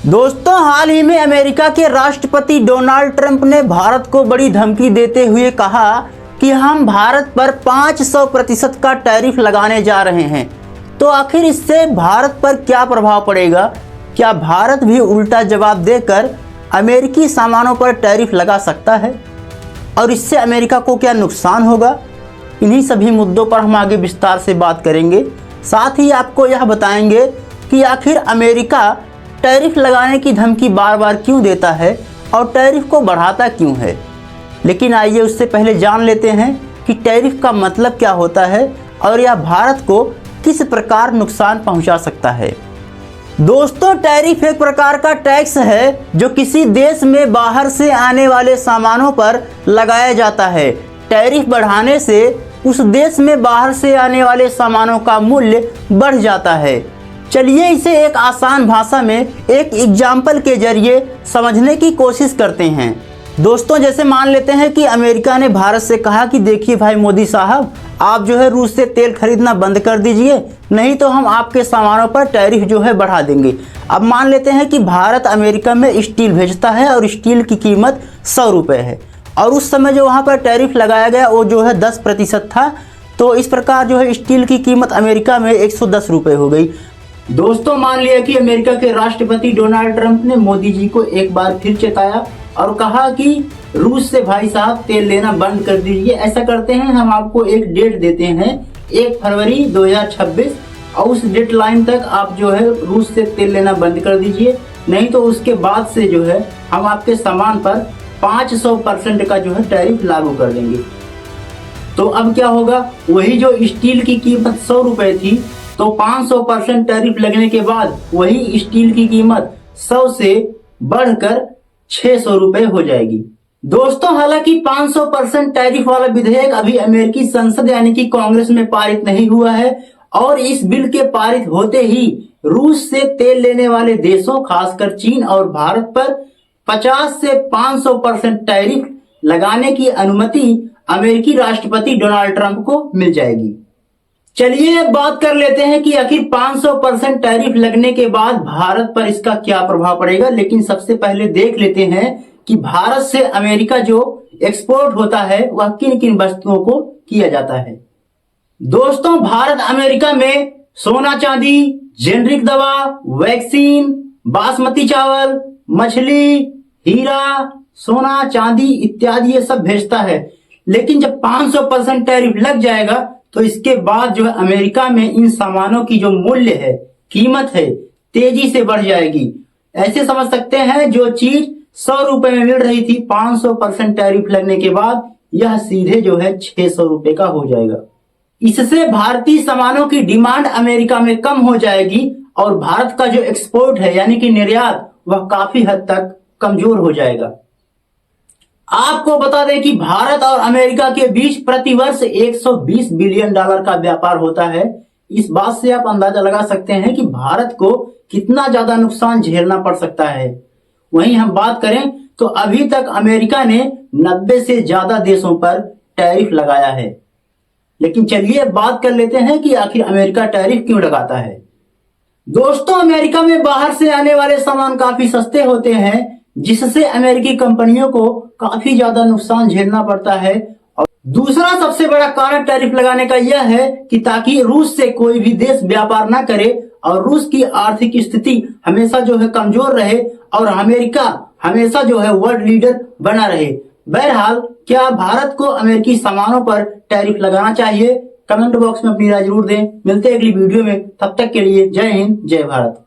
दोस्तों, हाल ही में अमेरिका के राष्ट्रपति डोनाल्ड ट्रंप ने भारत को बड़ी धमकी देते हुए कहा कि हम भारत पर 500% का टैरिफ लगाने जा रहे हैं। तो आखिर इससे भारत पर क्या प्रभाव पड़ेगा? क्या भारत भी उल्टा जवाब देकर अमेरिकी सामानों पर टैरिफ लगा सकता है और इससे अमेरिका को क्या नुकसान होगा? इन्हीं सभी मुद्दों पर हम आगे विस्तार से बात करेंगे। साथ ही आपको यह बताएंगे कि आखिर अमेरिका टैरिफ लगाने की धमकी बार बार क्यों देता है और टैरिफ को बढ़ाता क्यों है। लेकिन आइए उससे पहले जान लेते हैं कि टैरिफ का मतलब क्या होता है और यह भारत को किस प्रकार नुकसान पहुंचा सकता है। दोस्तों, टैरिफ एक प्रकार का टैक्स है जो किसी देश में बाहर से आने वाले सामानों पर लगाया जाता है। टैरिफ बढ़ाने से उस देश में बाहर से आने वाले सामानों का मूल्य बढ़ जाता है। चलिए इसे एक आसान भाषा में एक एग्जाम्पल के जरिए समझने की कोशिश करते हैं। दोस्तों, जैसे मान लेते हैं कि अमेरिका ने भारत से कहा कि देखिए भाई मोदी साहब, आप जो है रूस से तेल खरीदना बंद कर दीजिए, नहीं तो हम आपके सामानों पर टैरिफ जो है बढ़ा देंगे। अब मान लेते हैं कि भारत अमेरिका में स्टील भेजता है और स्टील की कीमत 100 रुपये है और उस समय जो वहाँ पर टैरिफ लगाया गया वो जो है 10% था। तो इस प्रकार जो है स्टील की कीमत अमेरिका में 110 रुपये हो गई। दोस्तों, मान लिया कि अमेरिका के राष्ट्रपति डोनाल्ड ट्रंप ने मोदी जी को एक बार फिर चेताया और कहा कि रूस से भाई साहब तेल लेना बंद कर दीजिए। ऐसा करते हैं, हम आपको एक डेट देते हैं 1 फरवरी 2026 और उस डेट लाइन तक आप जो है रूस से तेल लेना बंद कर दीजिए, नहीं तो उसके बाद से जो है हम आपके सामान पर 500% का जो है टैरिफ लागू कर देंगे। तो अब क्या होगा, वही जो स्टील की कीमत 100 रुपए थी, तो 500% टैरिफ लगने के बाद वही स्टील की कीमत 100 से बढ़कर 600 रुपए हो जाएगी। दोस्तों, हालांकि 500% टैरिफ वाला विधेयक अभी अमेरिकी संसद यानी कि कांग्रेस में पारित नहीं हुआ है और इस बिल के पारित होते ही रूस से तेल लेने वाले देशों खासकर चीन और भारत पर 50 से 500% टैरिफ लगाने की अनुमति अमेरिकी राष्ट्रपति डोनाल्ड ट्रंप को मिल जाएगी। चलिए अब बात कर लेते हैं कि आखिर 500% टैरिफ लगने के बाद भारत पर इसका क्या प्रभाव पड़ेगा। लेकिन सबसे पहले देख लेते हैं कि भारत से अमेरिका जो एक्सपोर्ट होता है वह किन किन वस्तुओं को किया जाता है। दोस्तों, भारत अमेरिका में सोना चांदी, जेनरिक दवा, वैक्सीन, बासमती चावल, मछली, हीरा, सोना चांदी इत्यादि ये सब भेजता है। लेकिन जब 500% टैरिफ लग जाएगा तो इसके बाद जो है अमेरिका में इन सामानों की जो मूल्य है, कीमत है, तेजी से बढ़ जाएगी। ऐसे समझ सकते हैं जो चीज 100 रुपए में मिल रही थी 500% टैरिफ लगने के बाद यह सीधे जो है 600 रुपए का हो जाएगा। इससे भारतीय सामानों की डिमांड अमेरिका में कम हो जाएगी और भारत का जो एक्सपोर्ट है यानी कि निर्यात वह काफी हद तक कमजोर हो जाएगा। आपको बता दें कि भारत और अमेरिका के बीच प्रतिवर्ष 120 बिलियन डॉलर का व्यापार होता है। इस बात से आप अंदाजा लगा सकते हैं कि भारत को कितना ज्यादा नुकसान झेलना पड़ सकता है। वहीं हम बात करें तो अभी तक अमेरिका ने 90 से ज्यादा देशों पर टैरिफ लगाया है। लेकिन चलिए बात कर लेते हैं कि आखिर अमेरिका टैरिफ क्यों लगाता है। दोस्तों, अमेरिका में बाहर से आने वाले सामान काफी सस्ते होते हैं जिससे अमेरिकी कंपनियों को काफी ज्यादा नुकसान झेलना पड़ता है। और दूसरा सबसे बड़ा कारण टैरिफ लगाने का यह है कि ताकि रूस से कोई भी देश व्यापार ना करे और रूस की आर्थिक स्थिति हमेशा जो है कमजोर रहे और अमेरिका हमेशा जो है वर्ल्ड लीडर बना रहे। बहरहाल, क्या भारत को अमेरिकी सामानों पर टैरिफ लगाना चाहिए? कमेंट बॉक्स में अपनी राय जरूर दें। मिलते हैं अगली वीडियो में, तब तक के लिए जय हिंद, जय भारत।